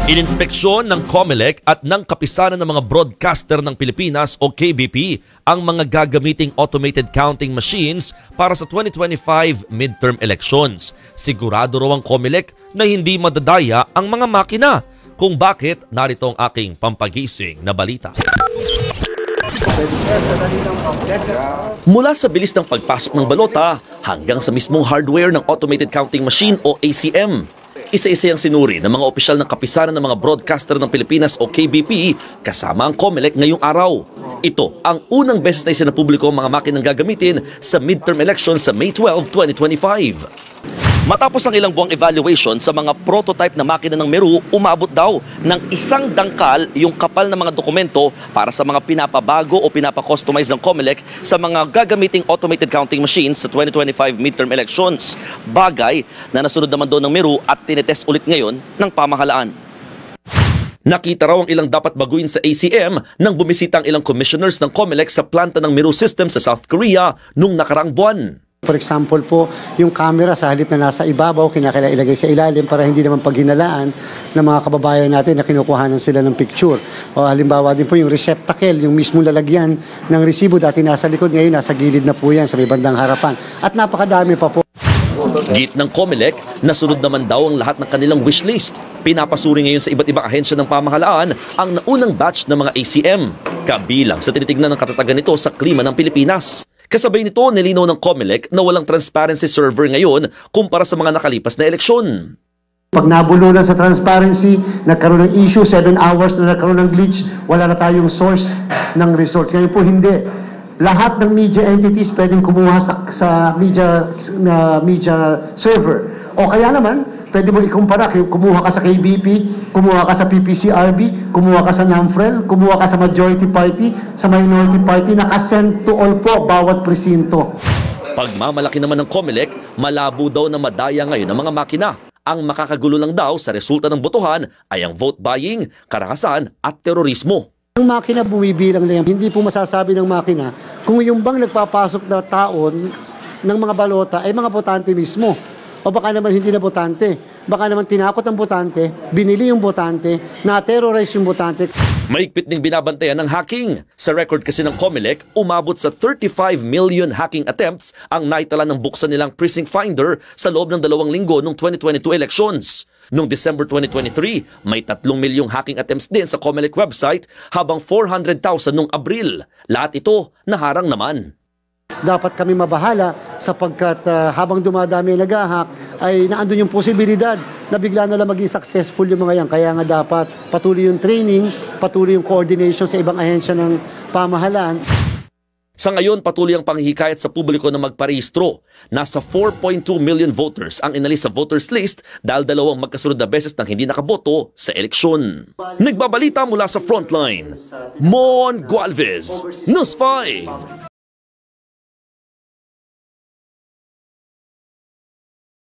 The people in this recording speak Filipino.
Ininspeksyon ng COMELEC at ng Kapisanan ng mga Broadcaster ng Pilipinas o KBP ang mga gagamiting automated counting machines para sa 2025 midterm elections. Sigurado raw ang COMELEC na hindi madadaya ang mga makina. Kung bakit, narito ang aking pampagising na balita. Mula sa bilis ng pagpasok ng balota hanggang sa mismong hardware ng automated counting machine o ACM. Isa-isa yung sinuri ng mga opisyal ng Kapisanan ng mga Broadcaster ng Pilipinas o KBP kasama ang COMELEC ngayong araw. Ito ang unang beses na isinapubliko ang mga makinang gagamitin sa midterm elections sa May 12, 2025. Matapos ang ilang buwang evaluation sa mga prototype na makina ng Meru, umabot daw ng 1 dangkal yung kapal ng mga dokumento para sa mga pinapabago o pinapakustomize ng COMELEC sa mga gagamiting automated counting machines sa 2025 midterm elections. Bagay na nasunod naman doon ng Meru at tinetest ulit ngayon ng pamahalaan. Nakita raw ang ilang dapat baguhin sa ACM nang bumisita ang ilang commissioners ng COMELEC sa planta ng Meru System sa South Korea nung nakaraang buwan. For example po, yung camera sa halip na nasa ibabaw, kinakailangan ilagay sa ilalim para hindi naman paghinalaan ng mga kababayan natin na kinukuhanan sila ng picture. O halimbawa din po yung receptacle, yung mismong lalagyan ng resibo, dati nasa likod, ngayon nasa gilid na po yan sa may bandang harapan. At napakadami pa po. Git ng COMELEC, nasunod naman daw ang lahat ng kanilang wishlist. Pinapasuri ngayon sa iba't ibang ahensya ng pamahalaan ang naunang batch ng mga ACM, kabilang sa tinitignan ng katatagan nito sa klima ng Pilipinas. Kasabay nito, nilinaw ng COMELEC na walang transparency server ngayon kumpara sa mga nakalipas na eleksyon. Pag nabulunan sa transparency, nagkaroon ng issue, 7 hours na nagkaroon ng glitch, wala na tayong source ng results. Ngayon po hindi. Lahat ng media entities pwedeng kumuha sa media server. O kaya naman, pwede mo ikumpara, kumuha ka sa KBP, kumuha ka sa PPCRB, kumuha ka sa NAMFREL, kumuha ka sa majority party, sa minority party, nakasend to all po bawat presinto. Pagmamalaki naman ng COMELEC, malabo daw na madaya ngayon ang mga makina. Ang makakagulo lang daw sa resulta ng botohan ay ang vote buying, karahasan at terorismo. Ang makina bumibilang na yan. Hindi po masasabi ng makina kung yung bang nagpapasok na taon ng mga balota ay mga botante mismo. O baka naman hindi na botante. Baka naman tinakot ang botante, binili yung botante, na-terrorize yung botante. Mahigpit ding binabantayan ng hacking. Sa record kasi ng COMELEC, umabot sa 35 million hacking attempts ang naitala ng buksan nilang precinct finder sa loob ng 2 linggo noong 2022 elections. Noong December 2023, may 3 milyong hacking attempts din sa COMELEC website habang 400,000 noong Abril. Lahat ito naharang naman. Dapat kami mabahala sapagkat habang dumadami ang nag-hack ay naandun yung posibilidad na bigla na lang maging successful yung mga yan. Kaya nga dapat patuloy yung training, patuloy yung coordination sa ibang ahensya ng pamahalaan. Sa ngayon, patuloy ang panghihikayat sa publiko na magparehistro. Nasa 4.2 million voters ang inalis sa voters list dahil 2 magkasunod na beses nang hindi nakaboto sa eleksyon. Nagbabalita mula sa frontline, Mon Gualvez, News 5.